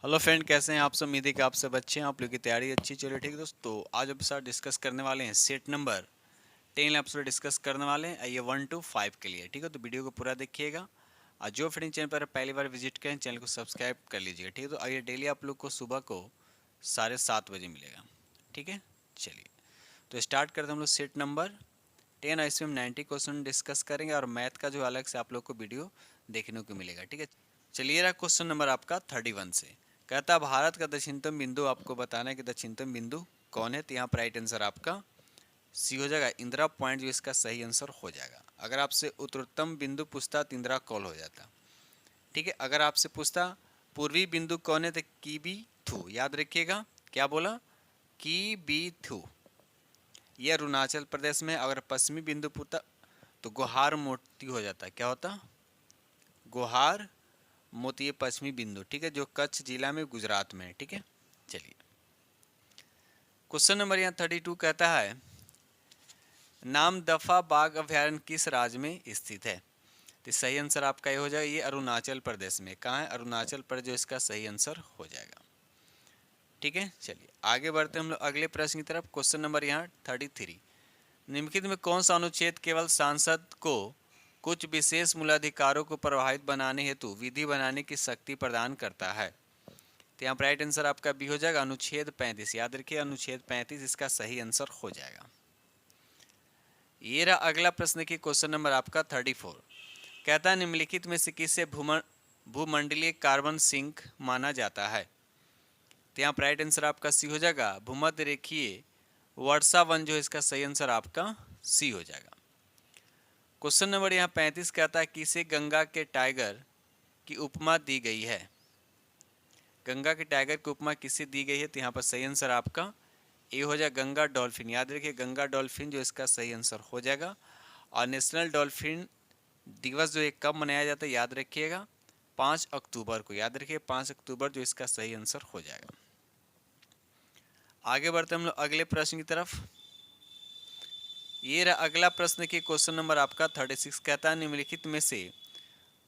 Hello friend, कैसे हैं आप सब। उम्मीद है कि आप सब अच्छे हैं, आप लोग की तैयारी अच्छी चल रही है। ठीक है दोस्तों, आज एपिसोड डिस्कस करने वाले हैं सेट नंबर 10 एपिसोड डिस्कस करने वाले हैं ये 1 to 5 के लिए। ठीक है, तो वीडियो को पूरा देखिएगा। और जो फ्रेंड चैनल पर पहली बार विजिट करें, चैनल को सब्सक्राइब कर लीजिएगा। ठीक है, तो ये डेली आप लोग को सुबह को 7:30 बजे मिलेगा। ठीक है, चलिए तो स्टार्ट करते हैं हम लोग सेट नंबर 10। और इसमें हम 90 क्वेश्चन डिस्कस करेंगे और मैथ का जो अलग से आप लोग को वीडियो देखने को मिलेगा। ठीक है, चलिए रहा क्वेश्चन नंबर आपका 31 से। कहता भारत का दक्षिणतम बिंदु आपको बताना है कि दक्षिणतम बिंदु कौन है। तो यहाँ पर राइट आंसर आपका सी हो जाएगा, इंदिरा पॉइंट, जो इसका सही आंसर हो जाएगा। अगर आपसे उत्तरोत्तम बिंदु पूछता तो इंदिरा कॉल हो जाता। ठीक है, अगर आपसे पूछता पूर्वी बिंदु कौन है तो की बी थू, याद रखिएगा क्या बोला, की बी थू, यह अरुणाचल प्रदेश में। अगर पश्चिमी बिंदु पूछता तो गुहार मोती हो जाता। क्या होता, गुहार मोती, ये पश्चिमी बिंदु। ठीक है, जो कच्छ जिला में गुजरात में है। ठीक है, चलिए क्वेश्चन नंबर यहाँ 32 कहता है नाम दफा बाघ अभ्यारण्य किस राज्य में स्थित है। तो सही आंसर आपका ये हो जाएगा, ये अरुणाचल प्रदेश में। कहाँ है, अरुणाचल प्रदेश, जो इसका सही आंसर हो जाएगा। ठीक है, चलिए आगे बढ़ते हैं हम लोग अगले प्रश्न की तरफ। क्वेश्चन नंबर यहाँ 33, निम्नलिखित में कौन सा अनुच्छेद केवल सांसद को कुछ विशेष मूलाधिकारों को प्रभावित बनाने हेतु विधि बनाने की शक्ति प्रदान करता है। तो यहाँ पर राइट आंसर आपका बी हो जाएगा, अनुच्छेद 35। याद रखिए, अनुच्छेद 35 इसका सही आंसर हो जाएगा। ये रहा अगला प्रश्न की क्वेश्चन नंबर आपका 34। कहता है निम्नलिखित में से किसे भूमंडलीय कार्बन सिंक माना जाता है। तो यहाँ पर राइट आंसर आपका सी हो जाएगा, भूमध्य रेखीय वर्षा वन, जो इसका सही आंसर आपका सी हो जाएगा। क्वेश्चन नंबर यहाँ 35 कहता है किसे गंगा के टाइगर की उपमा दी गई है। गंगा के टाइगर की उपमा किसे दी गई है। तो यहाँ पर सही आंसर आपका ए हो जाएगा, गंगा डॉल्फिन। याद रखिए, गंगा डॉल्फिन, जो इसका सही आंसर हो जाएगा। और नेशनल डॉल्फिन दिवस जो है कब मनाया जाता है, याद रखिएगा 5 अक्टूबर को। याद रखिए 5 अक्टूबर, जो इसका सही आंसर हो जाएगा। आगे बढ़ते हम लोग अगले प्रश्न की तरफ। ये रहा अगला प्रश्न की क्वेश्चन नंबर आपका 36। कहता है निम्नलिखित में से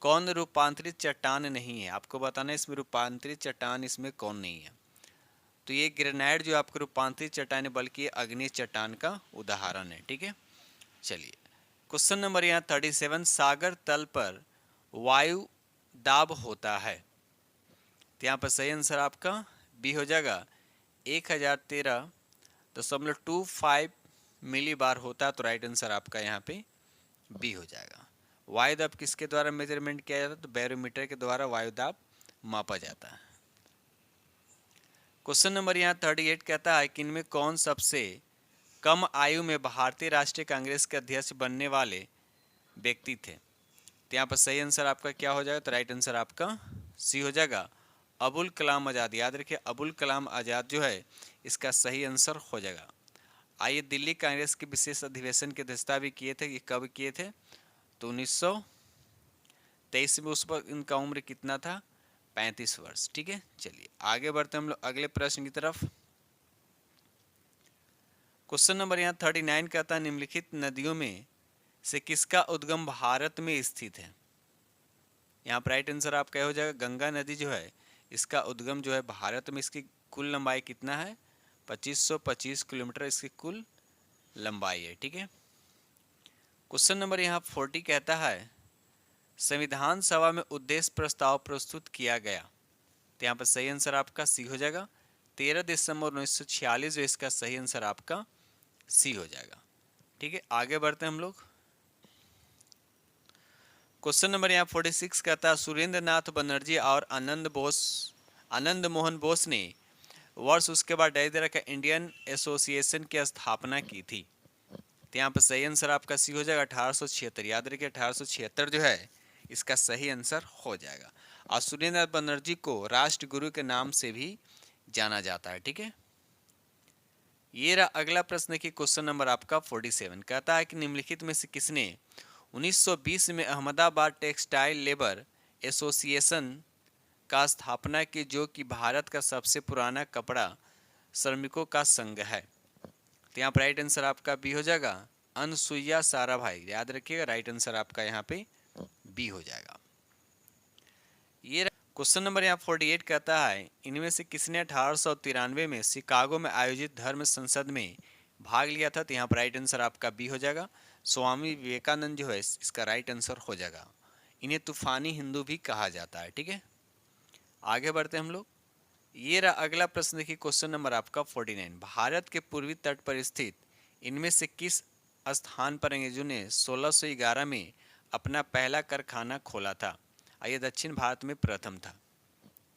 कौन रूपांतरित चट्टान नहीं है। आपको बताना है इसमें रूपांतरित चट्टान इसमें कौन नहीं है। तो ये ग्रेनाइट जो आपको रूपांतरित चट्टान है, बल्कि अग्नि चट्टान का उदाहरण है। ठीक है, चलिए क्वेश्चन नंबर यहाँ 37, सागर तल पर वायु दाब होता है। तो यहाँ पर सही आंसर आपका बी हो जाएगा, 1013.25 मिली बार होता है। तो राइट आंसर आपका यहाँ पे बी हो जाएगा। वायु दाब किसके द्वारा मेजरमेंट किया जाता है, तो बैरोमीटर के द्वारा वायु दाब मापा जाता है। क्वेश्चन नंबर यहाँ 38 कहता है कि इनमें कौन सबसे कम आयु में भारतीय राष्ट्रीय कांग्रेस के अध्यक्ष बनने वाले व्यक्ति थे। तो यहाँ पर सही आंसर आपका क्या हो जाएगा, तो राइट आंसर आपका सी हो जाएगा, अबुल कलाम आज़ाद। याद रखिए, अबुल कलाम आज़ाद जो है इसका सही आंसर हो जाएगा। आइए दिल्ली कांग्रेस के विशेष अधिवेशन की अध्यक्षता भी किए थे, कि कब किए थे, तो 1923 में। उस पर इनका उम्र कितना था, 35 वर्ष। ठीक है, चलिए आगे बढ़ते हम लोग अगले प्रश्न की तरफ। क्वेश्चन नंबर यहाँ 39 कहता है निम्नलिखित नदियों में से किसका उद्गम भारत में स्थित है। यहाँ पर राइट आंसर आपका हो जाएगा, गंगा नदी जो है इसका उद्गम जो है भारत में। इसकी कुल लंबाई कितना है, 2525 किलोमीटर इसकी कुल लंबाई है। ठीक है, क्वेश्चन नंबर यहाँ 40 कहता है संविधान सभा में उद्देश्य प्रस्ताव प्रस्तुत किया गया। तो यहाँ पर सही आंसर आपका सी हो जाएगा, 13 दिसंबर 1946, जो इसका सही आंसर आपका सी हो जाएगा। ठीक है, आगे बढ़ते हैं हम लोग। क्वेश्चन नंबर यहाँ 46 कहता है सुरेंद्र नाथ बनर्जी और आनंद मोहन बोस ने वर्ष उसके बाद डायरेक्टर का इंडियन एसोसिएशन की स्थापना की थी। तो यहाँ पर सही आंसर आपका सी हो जाएगा, 1876। याद रखिए 1876 जो है इसका सही आंसर हो जाएगा। और सुरेंद्र नाथ बनर्जी को राष्ट्रगुरु के नाम से भी जाना जाता है। ठीक है, ये रहा अगला प्रश्न की क्वेश्चन नंबर आपका 47। कहता है कि निम्नलिखित में से किसने 1920 में अहमदाबाद टेक्सटाइल लेबर एसोसिएशन का स्थापना की, जो कि भारत का सबसे पुराना कपड़ा श्रमिकों का संघ है। तो यहाँ पर राइट आंसर आपका बी हो जाएगा, अनसुईया साराभाई। याद रखिएगा राइट आंसर आपका यहाँ पे बी हो जाएगा। ये क्वेश्चन नंबर यहाँ 48 कहता है इनमें से किसने 1893 में शिकागो में आयोजित धर्म संसद में भाग लिया था। तो यहाँ पर राइट आंसर आपका बी हो जाएगा। स्वामी विवेकानंद जो है इसका राइट आंसर हो जाएगा। इन्हें तूफानी हिंदू भी कहा जाता है। ठीक है, आगे बढ़ते हैं हम लोग। ये रहा अगला प्रश्न देखिए, क्वेश्चन नंबर आपका 49। भारत के पूर्वी तट पर स्थित इनमें से किस स्थान पर अंग्रेजों ने 1611 में अपना पहला कारखाना खोला था। ये दक्षिण भारत में प्रथम था।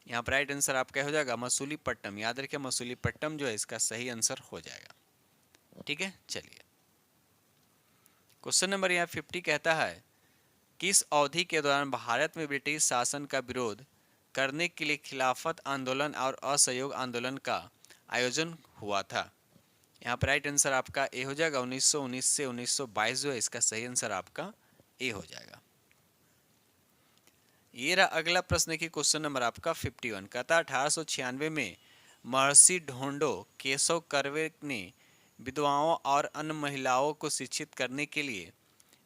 यहाँ पर राइट आंसर आपका हो जाएगा मसूलीपट्टनम। याद रखिए मसूलीपट्टनम जो है इसका सही आंसर हो जाएगा। ठीक है, चलिए क्वेश्चन नंबर यहाँ 50 कहता है किस अवधि के दौरान भारत में ब्रिटिश शासन का विरोध करने के लिए खिलाफत आंदोलन और असहयोग आंदोलन का आयोजन हुआ था। यहाँ पर राइट आंसर आपका ए हो जाएगा 1919 से 1922 जो है इसका सही आंसर आपका ए हो जाएगा। ये रहा अगला प्रश्न की क्वेश्चन नंबर आपका 51 कहता 1896 में महर्षि ढोंडो केशव कर्वे ने विधवाओं और अन्य महिलाओं को शिक्षित करने के लिए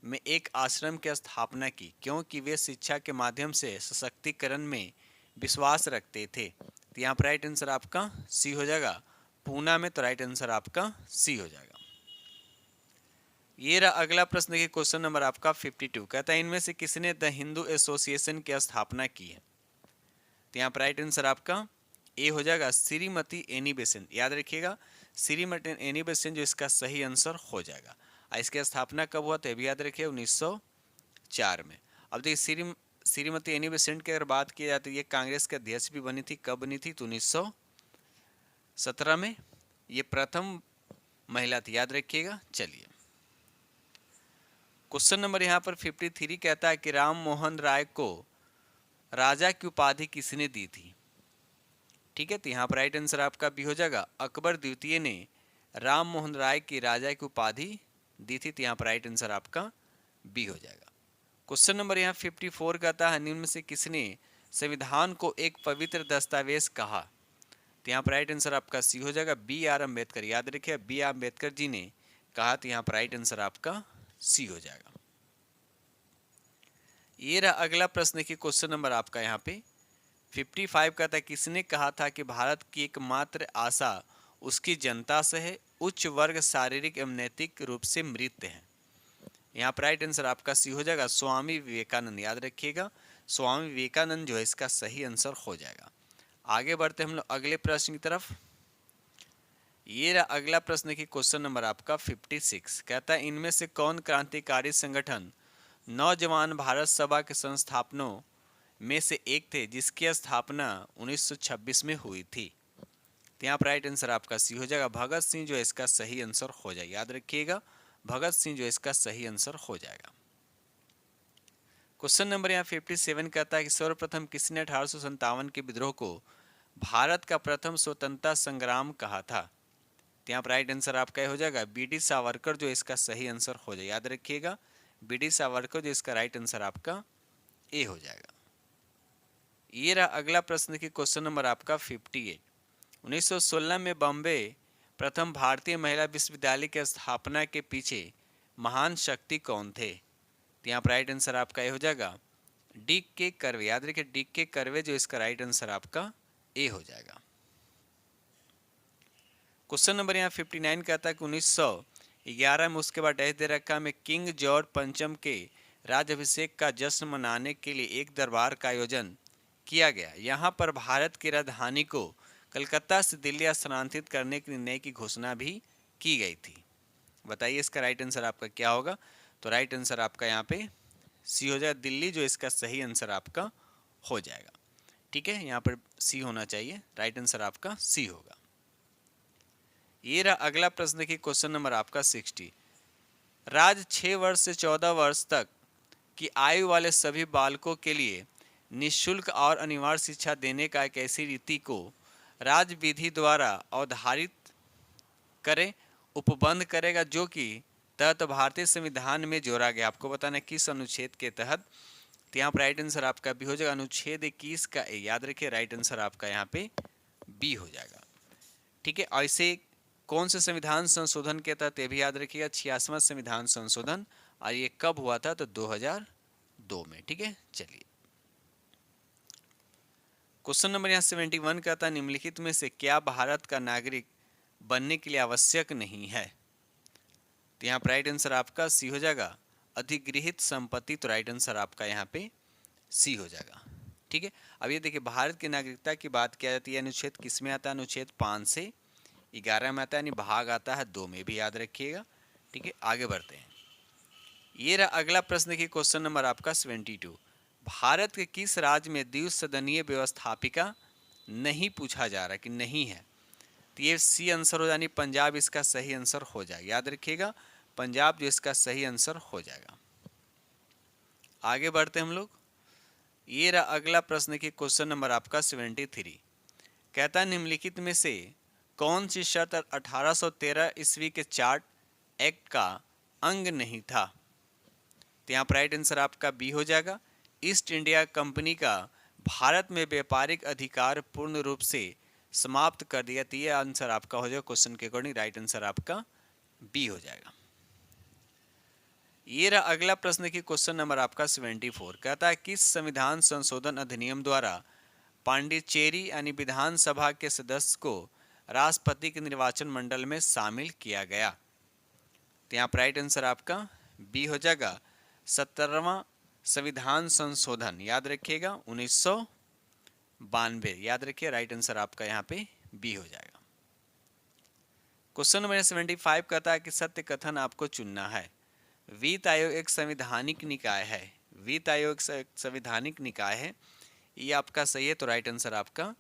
में एक आश्रम की स्थापना की क्योंकि वे शिक्षा के माध्यम से सशक्तिकरण में विश्वास रखते थे। तो यहाँ पर राइट आंसर आपका सी हो जाएगा। पूना में, तो राइट आंसर आपका सी हो जाएगा। ये रहा अगला प्रश्न के क्वेश्चन नंबर आपका 52 कहता है इनमें से किसने द हिंदू एसोसिएशन की स्थापना की है। तो यहाँ पर राइट आंसर आपका ए हो जाएगा श्रीमती एनी बेसेंट। याद रखिएगा श्रीमती एनी बेसेंट जो इसका सही आंसर हो जाएगा। इसकी स्थापना कब हुआ तो भी याद रखिए 1904 में। अब देखिए श्रीमती एनी बेसेंट की अगर बात की जाए तो ये कांग्रेस के अध्यक्ष भी बनी थी। कब बनी थी तो 1917 में। ये प्रथम महिला थी, याद रखिएगा। चलिए क्वेश्चन नंबर यहाँ पर 53 कहता है कि राम मोहन राय को राजा की उपाधि किसने दी थी। ठीक है, तो यहाँ पर राइट आंसर आपका भी हो जाएगा अकबर द्वितीय ने राम मोहन राय की राजा की उपाधि दी थी। तो यहाँ पर राइट आंसर आपका बी हो जाएगा। क्वेश्चन नंबर यहाँ 54 कहता है निम्न में से किसने संविधान को एक पवित्र दस्तावेज कहा। तो यहाँ पर राइट आंसर आपका सी हो जाएगा बी आर अम्बेडकर। याद रखिए बी आर अम्बेडकर जी ने कहा। तो यहाँ पर राइट आंसर आपका सी हो जाएगा। ये रहा अगला प्रश्न की क्वेश्चन नंबर आपका यहाँ पे 55 कहता है किसने कहा था कि भारत की एकमात्र आशा उसकी जनता से है, उच्च वर्ग शारीरिक एवं नैतिक रूप से मृत है। यहाँ पर राइट आंसर आपका सी हो जाएगा स्वामी विवेकानंद। याद रखिएगा स्वामी विवेकानंद जो है इसका सही आंसर हो जाएगा। आगे बढ़ते हम लोग अगले प्रश्न की तरफ। ये रहा अगला प्रश्न की क्वेश्चन नंबर आपका 56 कहता है इनमें से कौन क्रांतिकारी संगठन नौजवान भारत सभा के संस्थापनों में से एक थे जिसकी स्थापना 1926 में हुई थी। तो यहाँ पर राइट आंसर आपका सी हो जाएगा भगत सिंह जो है इसका सही आंसर हो जाएगा। याद रखिएगा भगत सिंह जो इसका सही आंसर हो जाएगा। क्वेश्चन नंबर यहाँ 57 कहता है कि सर्वप्रथम किसने 1857 के विद्रोह को भारत का प्रथम स्वतंत्रता संग्राम कहा था। तो यहाँ पर राइट आंसर आपका हो जाएगा बी डी सावरकर जो इसका सही आंसर हो जाएगा। याद रखिएगा बी डी सावरकर जो इसका राइट आंसर आपका ए हो जाएगा। ये रहा अगला प्रश्न की क्वेश्चन नंबर आपका 58 1916 में बॉम्बे प्रथम भारतीय महिला विश्वविद्यालय की स्थापना के पीछे महान शक्ति कौन थे। तो यहाँ पर राइट आंसर आपका ये हो जाएगा डी के कर्वे। याद रखिए डी के कर्वे जो इसका राइट आंसर आपका ए हो जाएगा। क्वेश्चन नंबर यहाँ 59 कहता है कि 1911 में उसके बाद डैश दे रखा में किंग जॉर्ज पंचम के राज्याभिषेक का जश्न मनाने के लिए एक दरबार का आयोजन किया गया। यहाँ पर भारत की राजधानी को कलकत्ता से दिल्ली स्थानांतरित करने के निर्णय की घोषणा भी की गई थी। बताइए इसका राइट आंसर आपका क्या होगा। तो राइट आंसर आपका यहाँ पे सी हो जाएगा दिल्ली जो इसका सही आंसर आपका हो जाएगा। ठीक है, यहाँ पर सी होना चाहिए। राइट आंसर आपका सी होगा। ये रहा अगला प्रश्न देखिए क्वेश्चन नंबर आपका 60 राज्य 6 वर्ष से 14 वर्ष तक की आयु वाले सभी बालकों के लिए निःशुल्क और अनिवार्य शिक्षा देने का एक ऐसी रीति को राज्य विधि द्वारा अवधारित करे उपबंध करेगा जो कि तहत भारतीय संविधान में जोड़ा गया। आपको बताना किस अनुच्छेद के तहत। तो यहाँ पर राइट आंसर आपका भी हो जाएगा अनुच्छेद 21 का ए। याद रखिए राइट आंसर आपका यहाँ पे बी हो जाएगा। ठीक है, ऐसे कौन से संविधान संशोधन के तहत ये भी याद रखिएगा 86वां संविधान संशोधन। और ये कब हुआ था तो 2002 में। ठीक है, चलिए क्वेश्चन नंबर यहाँ 71 कहता है निम्नलिखित में से क्या भारत का नागरिक बनने के लिए आवश्यक नहीं है। तो यहाँ पर राइट आंसर आपका सी हो जाएगा, अधिगृहित संपत्ति। तो राइट आंसर आपका यहाँ पे सी हो जाएगा। ठीक है, अब ये देखिए भारत की नागरिकता की बात किया जाती है, अनुच्छेद किस में आता है, अनुच्छेद 5 से 11 में आता है, यानी भाग आता है 2 में, भी याद रखिएगा। ठीक है, आगे बढ़ते हैं। ये रहा अगला प्रश्न की क्वेश्चन नंबर आपका 72। भारत के किस राज्य में द्विसदनीय व्यवस्थापिका नहीं पूछा जा रहा कि नहीं है। तो ये सी आंसर हो जानी, पंजाब इसका सही आंसर हो जाएगा, याद रखिएगा पंजाब जो इसका सही आंसर हो जाएगा। आगे बढ़ते हम लोग। ये रहा अगला प्रश्न की क्वेश्चन नंबर आपका 73। कहता है निम्नलिखित में से कौन सी शर्त 1813 ईस्वी के चार्ट एक्ट का अंग नहीं था। तो यहाँ पर राइट आंसर आपका बी हो जाएगा, ईस्ट इंडिया कंपनी का भारत में व्यापारिक अधिकार पूर्ण रूप से समाप्त कर दिया। तो ये आंसर आपका हो जाएगा क्वेश्चन के अकॉर्डिंग, राइट आंसर आपका बी हो जाएगा। ये रहा अगला प्रश्न की क्वेश्चन नंबर आपका 74। कहता है किस संविधान संशोधन अधिनियम द्वारा पांडिचेरी यानी विधानसभा के सदस्य को राष्ट्रपति के निर्वाचन मंडल में शामिल किया गया। तो यहाँ पर राइट आंसर आपका बी हो जाएगा, 17वां संविधान संशोधन, याद रखिएगा 1992, याद रखिए राइट आंसर आपका यहाँ पे बी हो जाएगा। क्वेश्चन नंबर 75 कहता है कि सत्य कथन आपको चुनना है। वित्त आयोग एक संवैधानिक निकाय है, वित्त आयोग एक संवैधानिक निकाय है, ये आपका सही है। तो राइट आंसर आपका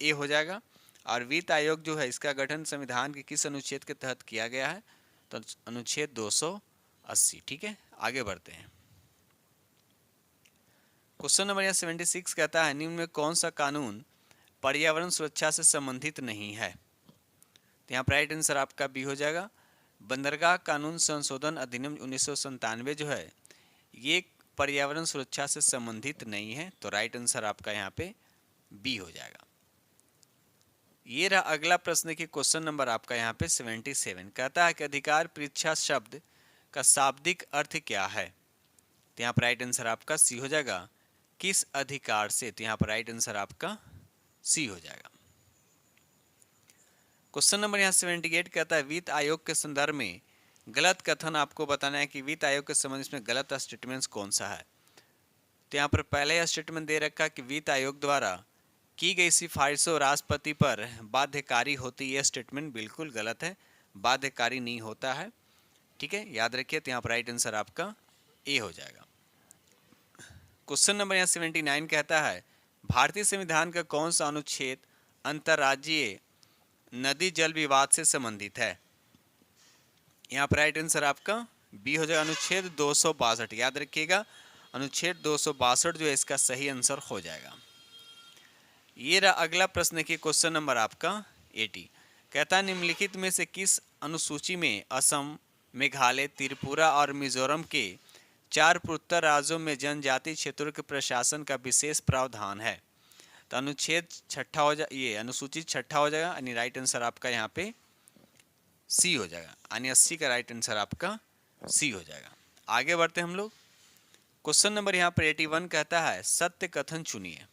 ए हो जाएगा। और वित्त आयोग जो है इसका गठन संविधान के किस अनुच्छेद के तहत किया गया है, तो अनुच्छेद 280। ठीक है, आगे बढ़ते हैं। क्वेश्चन नंबर 76 कहता है निम्न में कौन सा कानून पर्यावरण सुरक्षा से संबंधित नहीं है। तो यहाँ पर राइट आंसर आपका बी हो जाएगा, बंदरगाह कानून संशोधन अधिनियम 1997 जो है ये पर्यावरण सुरक्षा से संबंधित नहीं है। तो राइट आंसर आपका यहाँ पे बी हो जाएगा। ये रहा अगला प्रश्न की क्वेश्चन नंबर आपका यहाँ पे 77। कहता है कि अधिकार परीक्षा शब्द का शाब्दिक अर्थ क्या है। तो यहाँ पर राइट आंसर आपका सी हो जाएगा, किस अधिकार से। तो यहाँ पर राइट आंसर आपका सी हो जाएगा। क्वेश्चन नंबर यहाँ 78 कहता है वित्त आयोग के संदर्भ में गलत कथन आपको बताना है कि वित्त आयोग के संबंध में गलत स्टेटमेंट्स कौन सा है। तो यहाँ पर पहले स्टेटमेंट दे रखा कि वित्त आयोग द्वारा की गई सिफारिशों राष्ट्रपति पर बाध्यकारी होती, यह स्टेटमेंट बिल्कुल गलत है, बाध्यकारी नहीं होता है। ठीक है, याद रखिए। तो यहाँ पर राइट आंसर आपका ए हो जाएगा। क्वेश्चन नंबर यहाँ 79 कहता है भारतीय संविधान का कौन सा अनुच्छेद अंतर्राज्यीय नदी जल विवाद से संबंधित है। यहाँ पर राइट आंसर आपका बी हो जाएगा, अनुच्छेद 262, याद रखिएगा अनुच्छेद 262 जो है इसका सही आंसर हो जाएगा। ये रहा अगला प्रश्न की क्वेश्चन नंबर आपका 80। कहता है निम्नलिखित में से किस अनुसूची में असम, मेघालय, त्रिपुरा और मिजोरम के 4 पूर्वोत्तर राज्यों में जनजातीय क्षेत्रों के प्रशासन का विशेष प्रावधान है। तो अनुच्छेद 6 हो जाए, ये अनुसूची 6 हो जाएगा, यानी राइट आंसर आपका यहाँ पे सी हो जाएगा, यानी 80 का राइट आंसर आपका सी हो जाएगा। आगे बढ़ते हम लोग। क्वेश्चन नंबर यहाँ पर 81 कहता है सत्य कथन चुनिए।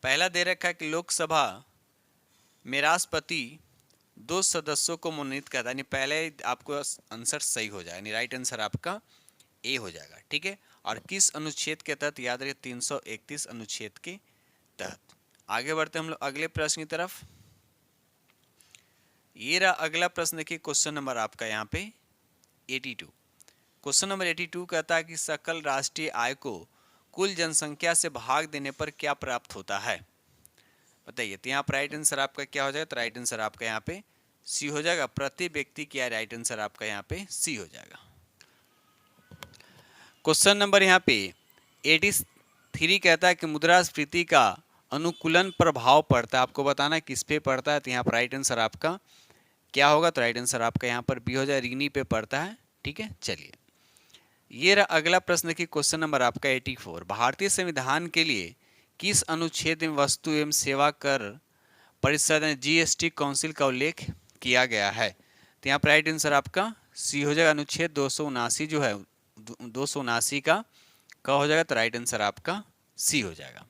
पहला दे रखा है कि लोकसभा में राष्ट्रपति 2 सदस्यों को मनोनीत करता है, यानी पहले आपको आंसर सही हो जाएगा, यानी राइट आंसर आपका ए हो जाएगा। ठीक है, और किस अनुच्छेद के तहत, याद रखिए 331 अनुच्छेद के तहत। आगे बढ़ते हम लोग अगले प्रश्न की तरफ। ये रहा अगला प्रश्न की क्वेश्चन नंबर आपका यहाँ पे 82। क्वेश्चन नंबर 82 कहता है कि सकल राष्ट्रीय आय को कुल जनसंख्या से भाग देने पर क्या प्राप्त होता है, बताइए। तो यहाँ पर राइट आंसर आपका क्या हो जाएगा, तो राइट आंसर आपका यहाँ पे सी हो जाएगा, प्रति व्यक्ति क्या, राइट आंसर आपका यहाँ पे सी हो जाएगा। क्वेश्चन नंबर यहाँ पे 83 कहता है कि मुद्रास्फीति का अनुकूलन प्रभाव पड़ता है, आपको बताना है किस पे पड़ता है। तो यहाँ पर राइट आंसर आपका क्या होगा, तो राइट आंसर आपका यहाँ पर बी हो जाए, ऋणी पे पड़ता है। ठीक है, चलिए ये रहा अगला प्रश्न की क्वेश्चन नंबर आपका 84। भारतीय संविधान के लिए किस अनुच्छेद में वस्तु एवं सेवा कर परिषद जीएसटी काउंसिल का उल्लेख किया गया है। तो यहाँ पर राइट आंसर आपका सी हो जाएगा, अनुच्छेद 279 जो है 279 का हो जाएगा, तो राइट आंसर आपका सी हो जाएगा।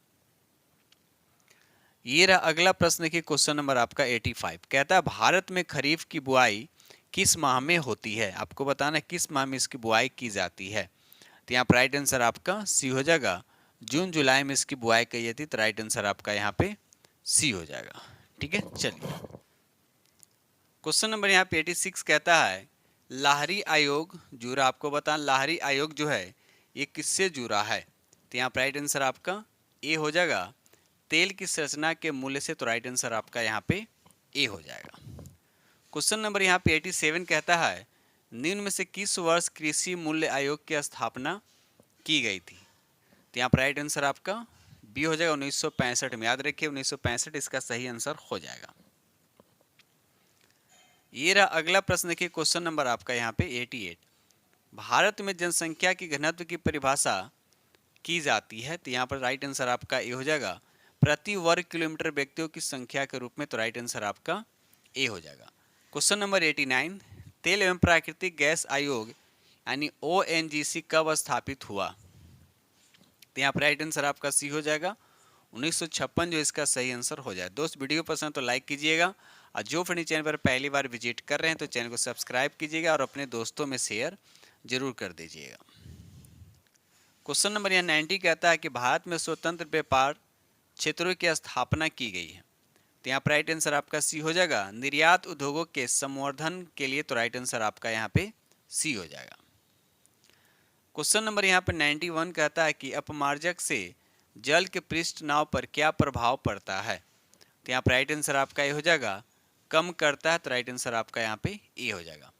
ये रहा अगला प्रश्न देखिए, क्वेश्चन नंबर आपका 85 कहता है भारत में खरीफ की बुआई किस माह में होती है। आपको बताना है किस माह में इसकी बुआई की जाती है। तो यहाँ पर राइट आंसर आपका सी हो जाएगा, जून जुलाई में इसकी बुआई की जाती है। तो राइट आंसर आपका यहाँ पे सी हो जाएगा। ठीक है, चलिए क्वेश्चन नंबर यहाँ पे 86 कहता है लाहरी आयोग जुड़ा। आपको बता लाहरी आयोग जो है ये किससे जुड़ा है। तो यहाँ पर राइट आंसर आपका ए हो जाएगा, तेल की संरचना के मूल्य से। तो राइट आंसर आपका यहाँ पे ए हो जाएगा। क्वेश्चन नंबर यहाँ पे 87 कहता है निम्न में से किस वर्ष कृषि मूल्य आयोग की स्थापना की गई थी। तो यहाँ पर राइट आंसर आपका बी हो जाएगा, 1965 में। याद रखिए 1965 इसका सही आंसर हो जाएगा। ये रहा अगला प्रश्न देखिए, क्वेश्चन नंबर आपका यहाँ पे 88 भारत में जनसंख्या की घनत्व की परिभाषा की जाती है। तो यहाँ पर राइट आंसर आपका ए हो जाएगा, प्रति वर्ग किलोमीटर व्यक्तियों की संख्या के रूप में। तो राइट आंसर आपका ए हो जाएगा। क्वेश्चन नंबर 89 तेल एवं प्राकृतिक गैस आयोग यानी ONGC कब स्थापित हुआ। तो यहाँ पर राइट आंसर आपका सी हो जाएगा, 1956 जो इसका सही आंसर हो जाए। दोस्त वीडियो पसंद तो लाइक कीजिएगा, और जो फ्रेंड चैनल पर पहली बार विजिट कर रहे हैं तो चैनल को सब्सक्राइब कीजिएगा और अपने दोस्तों में शेयर जरूर कर दीजिएगा। क्वेश्चन नंबर यहाँ 90 कहता है कि भारत में स्वतंत्र व्यापार क्षेत्रों की स्थापना की गई है। तो यहाँ पर राइट आंसर आपका सी हो जाएगा, निर्यात उद्योगों के संवर्धन के लिए। तो राइट आंसर आपका यहाँ पे सी हो जाएगा। क्वेश्चन नंबर यहाँ पे 91 कहता है कि अपमार्जक से जल के पृष्ठ नाव पर क्या प्रभाव पड़ता है। तो यहाँ पर राइट आंसर आपका ए हो जाएगा, कम करता है। तो राइट आंसर आपका यहाँ पे ए हो जाएगा।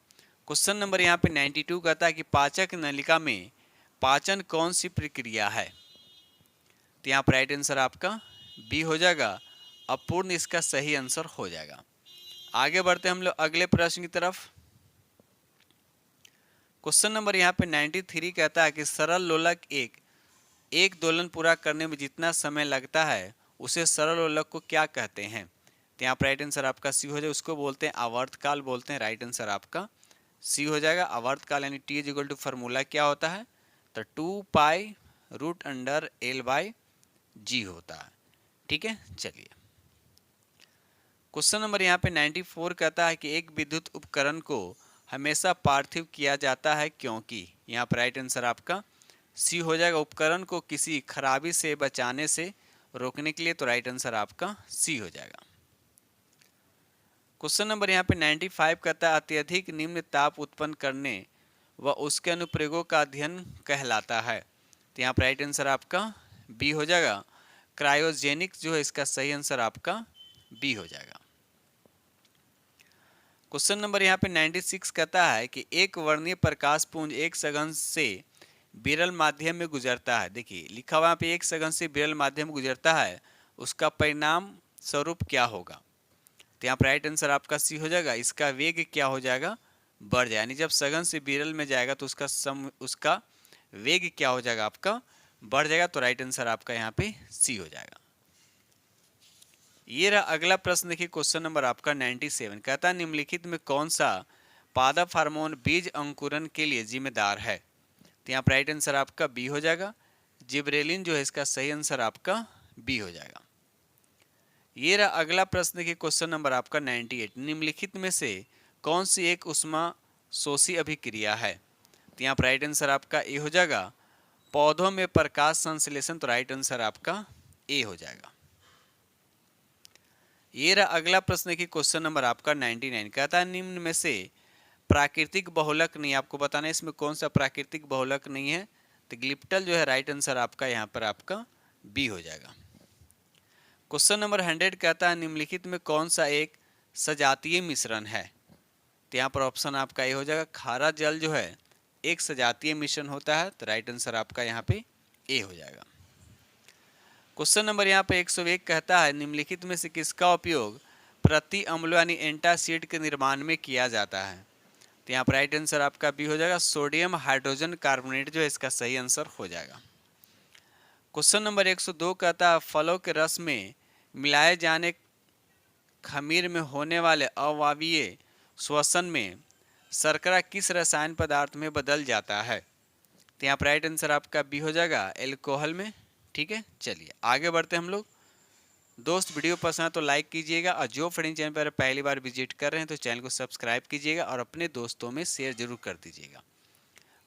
क्वेश्चन नंबर यहाँ पे 92 कहता है कि पाचक नलिका में पाचन कौन सी प्रक्रिया है। तो यहाँ पर राइट आंसर आपका बी हो जाएगा, अपूर्ण इसका सही आंसर हो जाएगा। आगे बढ़ते हम लोग अगले प्रश्न की तरफ। क्वेश्चन नंबर यहाँ पे 93 कहता है कि सरल लोलक एक दोलन पूरा करने में जितना समय लगता है उसे सरल लोलक को क्या कहते हैं। तो यहाँ पर राइट आंसर आपका सी हो जाएगा, उसको बोलते हैं आवर्तकाल बोलते हैं। राइट आंसर आपका सी हो जाएगा। आवर्तकाल यानी T is equal to formula क्या होता है, तो 2π√L/G होता है। ठीक है, चलिए क्वेश्चन नंबर यहाँ पे 94 कहता है कि एक विद्युत उपकरण को हमेशा पार्थिव किया जाता है क्योंकि। यहाँ पर राइट आंसर आपका सी हो जाएगा, उपकरण को किसी खराबी से बचाने से रोकने के लिए। तो राइट आंसर आपका सी हो जाएगा। क्वेश्चन नंबर यहाँ पे 95 कहता है अत्यधिक निम्न ताप उत्पन्न करने व उसके अनुप्रयोगों का अध्ययन कहलाता है। तो यहाँ पर राइट आंसर आपका बी हो जाएगा, क्रायोजेनिक जो है इसका सही आंसर आपका बी हो जाएगा। क्वेश्चन नंबर यहाँ पे 96 कहता है कि एक वर्णीय प्रकाश पुंज एक सघन से विरल माध्यम में गुजरता है। देखिए लिखा हुआ पे एक सघन से विरल माध्यम में गुजरता है, उसका परिणाम स्वरूप क्या होगा। तो यहाँ पर राइट आंसर आपका सी हो जाएगा, इसका वेग क्या हो जाएगा, बढ़ जाए। यानी जब सघन से विरल में जाएगा तो उसका वेग क्या हो जाएगा, आपका बढ़ जाएगा। तो राइट आंसर आपका यहाँ पे सी हो जाएगा। ये रहा अगला प्रश्न देखिए, क्वेश्चन नंबर आपका 97 कहता है निम्नलिखित में कौन सा पादप हार्मोन बीज अंकुरन के लिए जिम्मेदार है। तो यहाँ पर राइट आंसर आपका बी हो जाएगा, जिब्रेलिन जो है इसका सही आंसर आपका बी हो जाएगा। ये रहा अगला प्रश्न देखिए, क्वेश्चन नंबर आपका 98 निम्नलिखित में से कौन सी एक उष्मा शोषी अभिक्रिया है। तो यहाँ पर राइट आंसर आपका ए हो जाएगा, पौधों में प्रकाश संश्लेषण। तो राइट आंसर आपका ए हो जाएगा। ये रहा अगला प्रश्न देखिए, क्वेश्चन नंबर आपका 99 कहता है निम्न में से प्राकृतिक बहुलक नहीं। आपको बताना है इसमें कौन सा प्राकृतिक बहुलक नहीं है। तो ग्लिप्टल जो है राइट आंसर आपका यहाँ पर आपका बी हो जाएगा। क्वेश्चन नंबर 100 कहता है निम्नलिखित में कौन सा एक सजातीय मिश्रण है। तो यहाँ पर ऑप्शन आपका ए हो जाएगा, खारा जल जो है एक सजातीय मिश्रण होता है। तो राइट आंसर आपका यहाँ पे ए हो जाएगा। क्वेश्चन नंबर यहाँ पे 101 कहता है निम्नलिखित में से किसका उपयोग प्रति अम्ल यानी एंटासिड के निर्माण में किया जाता है। तो यहाँ पर राइट आंसर आपका बी हो जाएगा, सोडियम हाइड्रोजन कार्बोनेट जो है इसका सही आंसर हो जाएगा। क्वेश्चन नंबर 102 कहता है फलों के रस में मिलाए जाने खमीर में होने वाले अवायवीय श्वसन में शर्करा किस रसायन पदार्थ में बदल जाता है। तो यहाँ पर राइट आंसर आपका बी हो जाएगा, एल्कोहल में। ठीक है, चलिए आगे बढ़ते हम लोग दोस्त वीडियो पसंद है तो लाइक कीजिएगा, और जो फ्रेंड चैनल पर पहली बार विजिट कर रहे हैं तो चैनल को सब्सक्राइब कीजिएगा और अपने दोस्तों में शेयर जरूर कर दीजिएगा।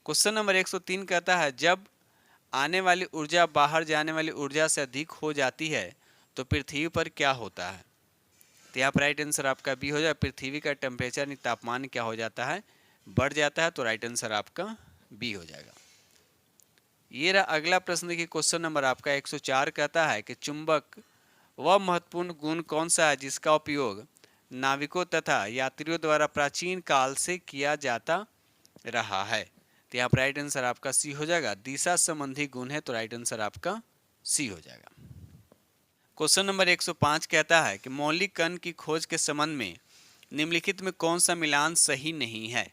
क्वेश्चन नंबर 103 कहता है, जब आने वाली ऊर्जा बाहर जाने वाली ऊर्जा से अधिक हो जाती है तो पृथ्वी पर क्या होता है? तो यहाँ पर राइट आंसर आपका बी हो जाएगा। पृथ्वी का टेम्परेचर यानी तापमान क्या हो जाता है? बढ़ जाता है। तो राइट आंसर आपका बी हो जाएगा। ये रहा अगला प्रश्न। देखिए क्वेश्चन नंबर आपका 104 कहता है कि चुंबक वह महत्वपूर्ण गुण कौन सा है जिसका उपयोग नाविकों तथा यात्रियों द्वारा प्राचीन काल से किया जाता रहा है? तो यहाँ पर राइट आंसर आपका सी हो जाएगा। दिशा संबंधी गुण है, तो राइट आंसर आपका सी हो जाएगा। क्वेश्चन नंबर 105 कहता है कि मौलिक कण की खोज के संबंध में निम्नलिखित में कौन सा मिलान सही नहीं है?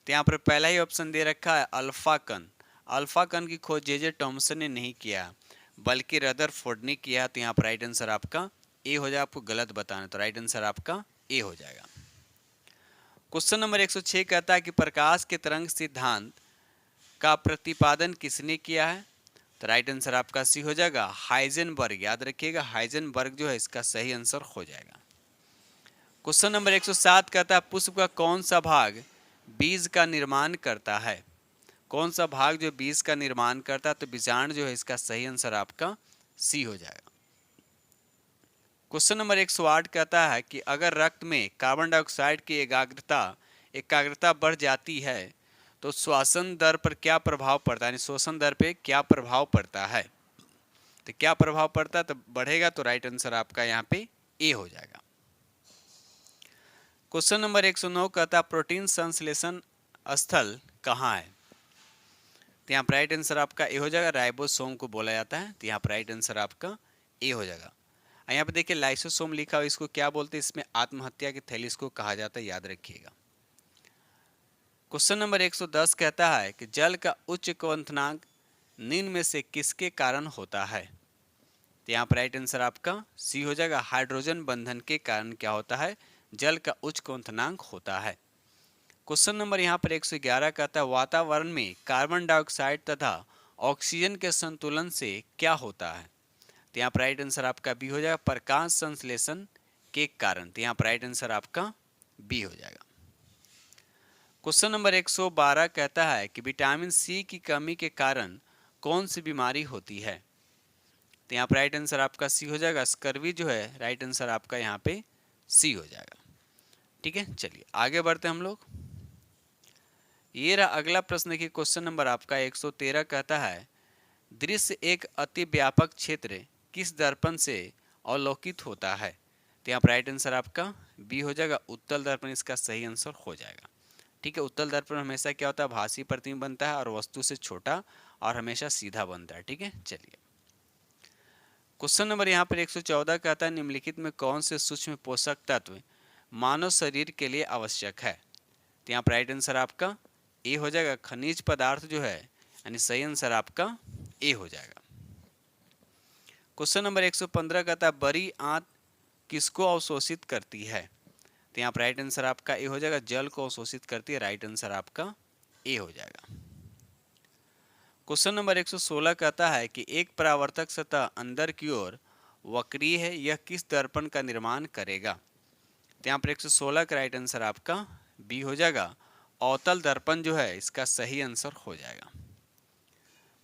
तो यहाँ पर पहला ही ऑप्शन दे रखा है अल्फा कण। अल्फा कण की खोज जे टॉमसन ने नहीं किया बल्कि रदरफोर्ड ने किया। तो यहाँ पर राइट आंसर आपका ए हो जाएगा। आपको गलत बताना, तो राइट आंसर आपका ए हो जाएगा। क्वेश्चन नंबर 106 कहता है कि प्रकाश के तरंग सिद्धांत का प्रतिपादन किसने किया है? तो राइट आंसर आपका सी हो जाएगा, हाइजेनबर्ग। याद रखिएगा, हाइजेनबर्ग जो है इसका सही आंसर हो जाएगा। क्वेश्चन नंबर 107 कहता है पुष्प का कौन सा भाग बीज का निर्माण करता है? कौन सा भाग जो बीज का निर्माण करता है? तो बीजांड जो है इसका सही आंसर आपका सी हो जाएगा। क्वेश्चन नंबर 108 कहता है कि अगर रक्त में कार्बन डाइऑक्साइड की एकाग्रता बढ़ जाती है तो श्वसन दर पर क्या प्रभाव पड़ता है? यानी श्वसन दर पे क्या प्रभाव पड़ता है? तो क्या प्रभाव पड़ता है? तो बढ़ेगा। तो राइट आंसर आपका यहाँ पे ए हो जाएगा। क्वेश्चन नंबर 109 कहता है प्रोटीन संश्लेषण स्थल कहाँ है? तो यहाँ पर राइट आंसर आपका ए हो जाएगा। राइबोसोम को बोला जाता है। तो यहाँ पर राइट आंसर आपका ए हो जाएगा। यहाँ पे देखिए लाइसोसोम लिखा हुआ, इसको क्या बोलते हैं? इसमें आत्महत्या के थैली इसको कहा जाता है, याद रखिएगा। क्वेश्चन नंबर 110 कहता है कि जल का उच्च क्वथनांक निम्न में से किसके कारण होता है? तो यहाँ पर राइट आंसर आपका सी हो जाएगा। हाइड्रोजन बंधन के कारण क्या होता है? जल का उच्च क्वथनांक होता है। क्वेश्चन नंबर यहाँ पर 111 कहता है वातावरण में कार्बन डाइऑक्साइड तथा ऑक्सीजन के संतुलन से क्या होता है? तो यहाँ पर राइट आंसर आपका बी हो जाएगा, प्रकाश संश्लेषण के कारण। तो यहाँ पर राइट आंसर आपका बी हो जाएगा। क्वेश्चन नंबर 112 कहता है कि विटामिन सी की कमी के कारण कौन सी बीमारी होती है? तो यहाँ पर राइट आंसर आपका सी हो जाएगा। स्कर्वी जो है राइट आंसर आपका यहाँ पे सी हो जाएगा। ठीक है, चलिए आगे बढ़ते हैं हम लोग। ये रहा अगला प्रश्न की क्वेश्चन नंबर आपका 113 कहता है दृश्य एक अति व्यापक क्षेत्र किस दर्पण से अवलोकित होता है? तो यहाँ पर राइट आंसर आपका बी हो जाएगा, उत्तल दर्पण इसका सही आंसर हो जाएगा। ठीक है, उत्तल दर्पण हमेशा क्या होता है? भासी प्रतिबिंब बनता है और वस्तु से छोटा और हमेशा सीधा बनता है। ठीक है, चलिए क्वेश्चन नंबर यहाँ पर 114 कहता है निम्नलिखित में कौन से सूक्ष्म पोषक तत्व मानव शरीर के लिए आवश्यक है? तो यहाँ पर राइट आंसर आपका ए हो जाएगा, खनिज पदार्थ जो है, यानी सही आंसर आपका ए हो जाएगा। क्वेश्चन नंबर 115 कहता है बड़ी आंत किसको अवशोषित करती है? तो यहाँ पर राइट आंसर आपका ए हो जाएगा, जल को अवशोषित करती है। राइट आंसर आपका ए हो जाएगा। क्वेश्चन नंबर 116 कहता है कि एक परावर्तक सतह अंदर की ओर वक्रीय है, यह किस दर्पण का निर्माण करेगा? तो यहाँ पर 116 का राइट आंसर आपका बी हो जाएगा, अवतल दर्पण जो है इसका सही आंसर हो जाएगा।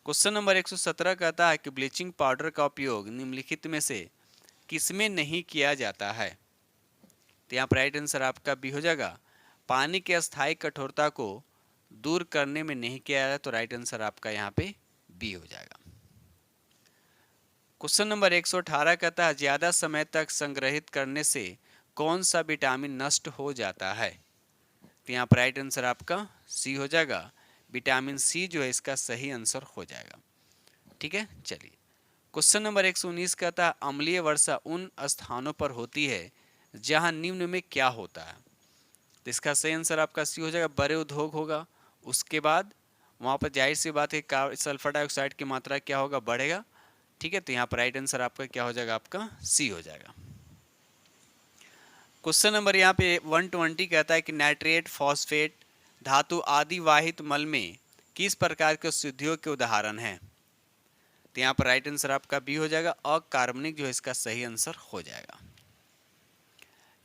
क्वेश्चन नंबर 117 कहता है कि ब्लीचिंग पाउडर का उपयोग निम्नलिखित में से किसमें नहीं किया जाता है? तो यहाँ पर राइट आंसर आपका बी हो जाएगा, पानी की अस्थायी कठोरता को दूर करने में नहीं किया जाता। तो राइट आंसर आपका यहाँ पे बी हो जाएगा। क्वेश्चन नंबर 118 कहता है ज्यादा समय तक संग्रहित करने से कौन सा विटामिन नष्ट हो जाता है? तो यहाँ पर राइट आंसर आपका सी हो जाएगा, विटामिन सी जो है इसका सही आंसर हो जाएगा। ठीक है, चलिए क्वेश्चन नंबर 119 कहता है अम्लीय वर्षा उन स्थानों पर होती है जहां निम्न में क्या होता है? तो इसका सही आंसर आपका सी हो जाएगा, बड़े उद्योग होगा, उसके बाद वहां पर जाहिर सी बात है सल्फर डाइऑक्साइड की मात्रा क्या होगा? बढ़ेगा। ठीक है, तो यहाँ पर राइट आंसर आपका क्या हो जाएगा? आपका सी हो जाएगा। क्वेश्चन नंबर यहाँ पे 120 कहता है कि नाइट्रेट, फॉस्फेट, धातु आदि वाहित मल में किस प्रकार के अशुद्धियों के उदाहरण हैं? तो यहाँ पर राइट आंसर आपका बी हो जाएगा, अकार्बनिक जो है इसका सही आंसर हो जाएगा।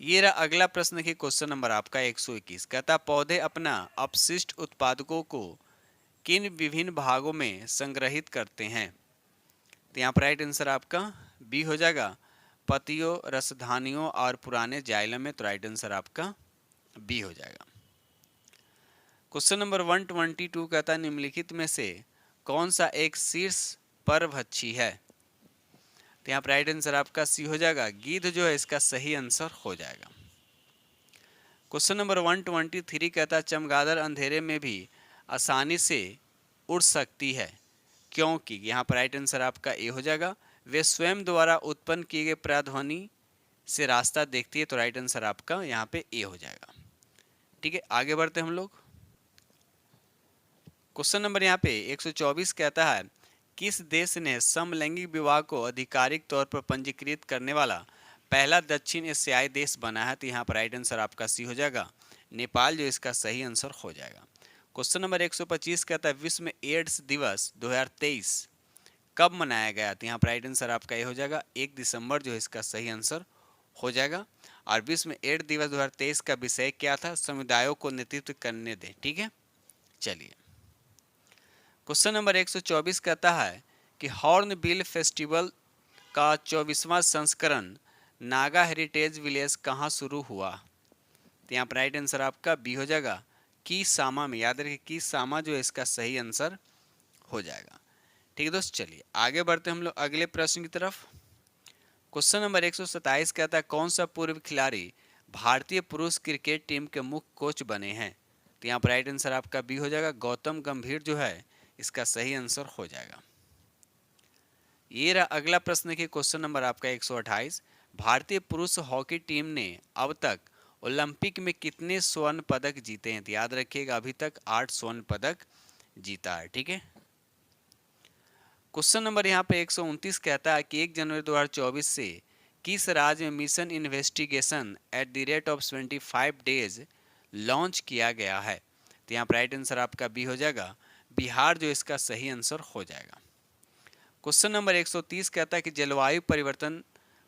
ये रहा अगला प्रश्न। देखिए क्वेश्चन नंबर आपका 121, कहता पौधे अपना अपशिष्ट उत्पादकों को किन विभिन्न भागों में संग्रहित करते हैं। तो यहाँ पर राइट आंसर आपका बी हो जाएगा, पत्तियों, रसधानियों और पुराने जाइलम में। तो राइट आंसर आपका बी हो जाएगा। क्वेश्चन नंबर 122 कहता है निम्नलिखित में से कौन सा एक शीर्ष परभक्षी है। तो यहाँ पर राइट आंसर आपका सी हो जाएगा, गिद्ध जो है इसका सही आंसर हो जाएगा। क्वेश्चन नंबर 123 कहता है चमगादड़ अंधेरे में भी आसानी से उड़ सकती है क्योंकि। यहाँ पर राइट आंसर आपका ए हो जाएगा, वे स्वयं द्वारा उत्पन्न किए गए प्रतिध्वनि से रास्ता देखती है। तो राइट आंसर आपका यहाँ पे ए हो जाएगा। ठीक है, आगे बढ़ते हम लोग। क्वेश्चन नंबर यहाँ पे 124 कहता है किस देश ने समलैंगिक विवाह को आधिकारिक तौर पर पंजीकृत करने वाला पहला दक्षिण एशियाई देश बना है। तो यहाँ पर राइट आंसर आपका सी हो जाएगा, नेपाल जो इसका सही आंसर हो जाएगा। क्वेश्चन नंबर 125 कहता है विश्व में एड्स दिवस 2023 कब मनाया गया। तो यहाँ पर राइट आंसर आपका ये हो जाएगा, 1 दिसंबर जो इसका सही आंसर हो जाएगा। और विश्व में एड्स दिवस 2023 का विषय क्या था, समुदायों को नेतृत्व करने दें। ठीक है, चलिए क्वेश्चन नंबर 124 कहता है कि हॉर्नबिल फेस्टिवल का 24वां संस्करण नागा हेरिटेज विलेज कहाँ शुरू हुआ। तो यहाँ पर राइट आंसर आपका बी हो जाएगा, कीसामा में। याद रखिए कीसामा जो है इसका सही आंसर हो जाएगा। ठीक है दोस्त, चलिए आगे बढ़ते हम लोग अगले प्रश्न की तरफ। क्वेश्चन नंबर 127 कहता है कौन सा पूर्व खिलाड़ी भारतीय पुरुष क्रिकेट टीम के मुख्य कोच बने हैं। तो यहाँ पर राइट आंसर आपका बी हो जाएगा, गौतम गंभीर जो है इसका सही आंसर हो जाएगा। ये रहा अगला प्रश्न के क्वेश्चन नंबर आपका 128, भारतीय पुरुष हॉकी टीम ने अब तक ओलंपिक में कितने स्वर्ण पदक जीते हैं। तो याद रखिएगा अभी तक 8 स्वर्ण पदक जीता है। ठीक है, क्वेश्चन नंबर यहाँ पे 129 कहता है कि 1 जनवरी 2024 से किस राज्य में मिशन इन्वेस्टिगेशन @25 डेज लॉन्च किया गया है। तो यहाँ पर राइट आंसर आपका बी हो जाएगा, बिहार जो इसका सही आंसर हो जाएगा। क्वेश्चन नंबर 130 कहता है कि जलवायु परिवर्तन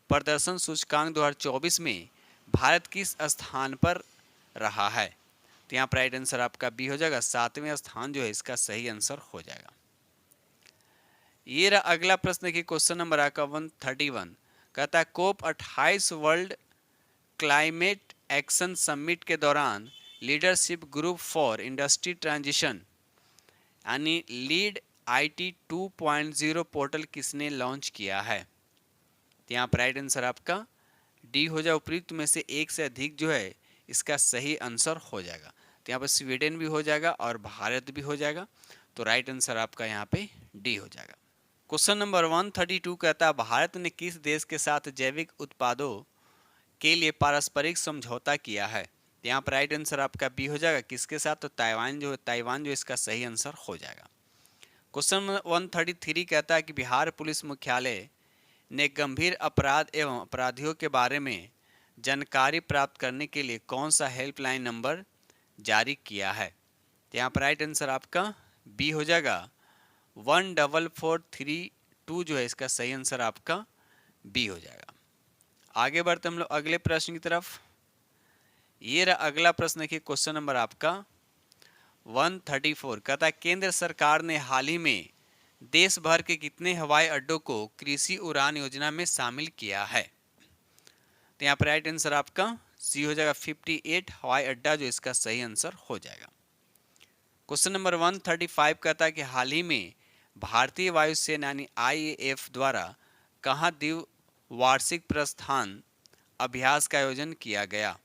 प्रदर्शन सूचकांक 2024 में भारत किस स्थान पर रहा है। तो यहाँ पर राइट आंसर आपका बी हो जाएगा, 7वें स्थान जो है इसका सही आंसर हो जाएगा। ये रहा अगला प्रश्न की क्वेश्चन नंबर आपका 131 कहता है कोप 28 वर्ल्ड क्लाइमेट एक्शन समिट के दौरान leadership group for industry transition यानी लीड IT 2.0 पोर्टल किसने लॉन्च किया है। तो यहाँ पर राइट आंसर आपका डी हो जाए, उपयुक्त में से एक से अधिक जो है इसका सही आंसर हो जाएगा। तो यहाँ पर स्वीडन भी हो जाएगा और भारत भी हो जाएगा। तो राइट आंसर आपका यहाँ पे डी हो जाएगा। क्वेश्चन नंबर 132 कहता है भारत ने किस देश के साथ जैविक उत्पादों के लिए पारस्परिक समझौता किया है। तो यहाँ पर राइट आंसर आपका बी हो जाएगा, किसके साथ, तो ताइवान जो इसका सही आंसर हो जाएगा। क्वेश्चन 133 कहता है कि बिहार पुलिस मुख्यालय ने गंभीर अपराध एवं अपराधियों के बारे में जानकारी प्राप्त करने के लिए कौन सा हेल्पलाइन नंबर जारी किया है। तो यहाँ पर राइट आंसर आपका बी हो जाएगा, 14432 जो है इसका सही आंसर आपका बी हो जाएगा। आगे बढ़ते हम लोग अगले प्रश्न की तरफ। ये रहा अगला प्रश्न की क्वेश्चन नंबर आपका 134 कहता है केंद्र सरकार ने हाल ही में देश भर के कितने हवाई अड्डों को कृषि उड़ान योजना में शामिल किया है। तो यहाँ पर राइट आंसर आपका सी हो जाएगा, 58 हवाई अड्डा जो इसका सही आंसर हो जाएगा। क्वेश्चन नंबर 135 कहता है कि हाल ही में भारतीय वायुसेना यानी IAF द्वारा कहाँ द्विवार्षिक प्रस्थान अभ्यास का आयोजन किया गया।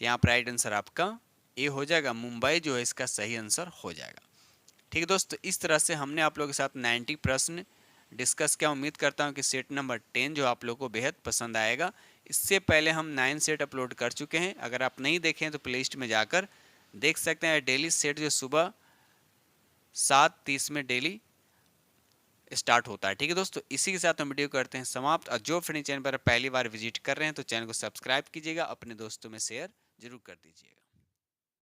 तो यहाँ पर राइट आंसर आपका ए हो जाएगा, मुंबई जो है इसका सही आंसर हो जाएगा। ठीक है दोस्तों, इस तरह से हमने आप लोगों के साथ 90 प्रश्न डिस्कस किया। उम्मीद करता हूँ कि सेट नंबर 10 जो आप लोगों को बेहद पसंद आएगा। इससे पहले हम 9 सेट अपलोड कर चुके हैं, अगर आप नहीं देखें तो प्ले लिस्ट में जाकर देख सकते हैं। डेली सेट जो सुबह 7:30 में डेली स्टार्ट होता है। ठीक है दोस्तों, इसी के साथ हम वीडियो करते हैं समाप्त। और जो फ्रेंड चैनल पर पहली बार विजिट कर रहे हैं तो चैनल को सब्सक्राइब कीजिएगा, अपने दोस्तों में शेयर जरूर कर दीजिएगा।